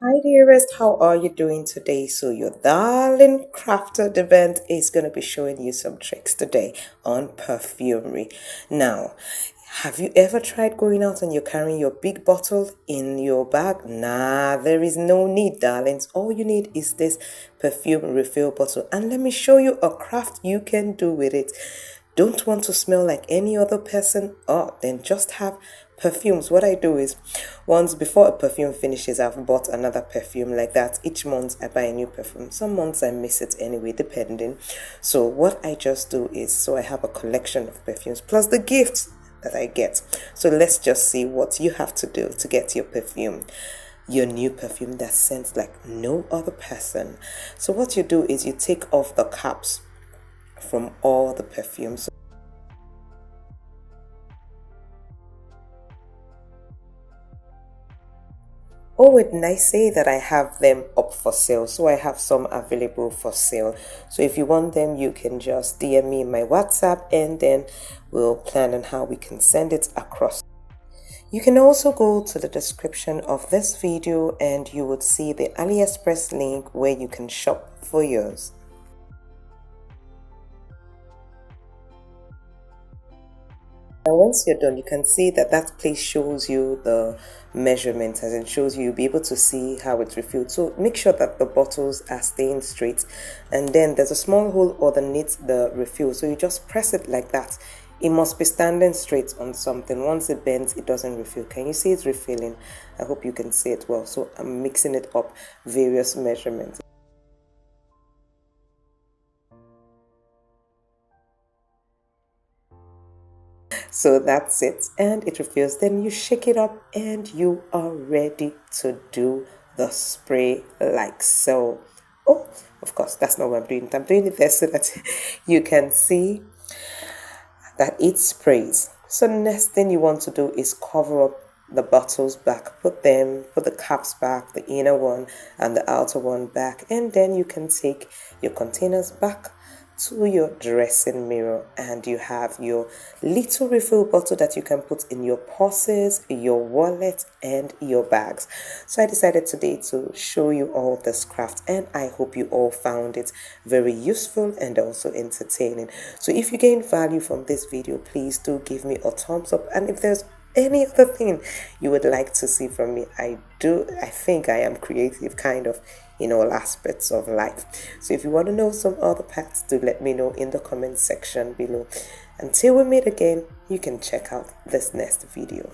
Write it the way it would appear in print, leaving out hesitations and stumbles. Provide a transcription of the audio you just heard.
Hi dearest, how are you doing today? So your darling crafted event is going to be showing you some tricks today on perfumery. Now, have you ever tried going out and you're carrying your big bottle in your bag? Nah, there is no need, darlings. All you need is this perfume refill bottle. And let me show you a craft you can do with it. Don't want to smell like any other person? Oh, then just have perfumes. What I do is once before a perfume finishes, I've bought another perfume like that. Each month I buy a new perfume. Some months I miss it anyway, depending. So what I just do is, so I have a collection of perfumes plus the gifts that I get. So let's just see what you have to do to get your perfume, your new perfume that scents like no other person. So what you do is you take off the caps from all the perfumes. Oh, and I say that I have them up for sale. So I have some available for sale. So if you want them, you can just DM me my WhatsApp and then we'll plan on how we can send it across. You can also go to the description of this video and you would see the Aliexpress link where you can shop for yours. And once you're done, you can see that that place shows you the measurement, as it shows you, you'll be able to see how it's refilled. So make sure that the bottles are staying straight, and then there's a small hole underneath the refill, so you just press it like that. It must be standing straight on something. Once it bends, it doesn't refill. Can you see it's refilling? I hope you can see it well. So I'm mixing it up, various measurements. So that's it, and it refills. Then you shake it up and you are ready to do the spray like so. Oh, of course, that's not what I'm doing. I'm doing it there so that you can see that it sprays. So next thing you want to do is cover up the bottles back, put the caps back, the inner one and the outer one back, and then you can take your containers back to your dressing mirror and you have your little refill bottle that you can put in your purses, your wallet and your bags. So I decided today to show you all this craft and I hope you all found it very useful and also entertaining. So if you gain value from this video, please do give me a thumbs up, and if there's any other thing you would like to see from me, I think I am creative kind of in all aspects of life. So if you want to know some other parts, do let me know in the comment section below. Until we meet again, you can check out this next video.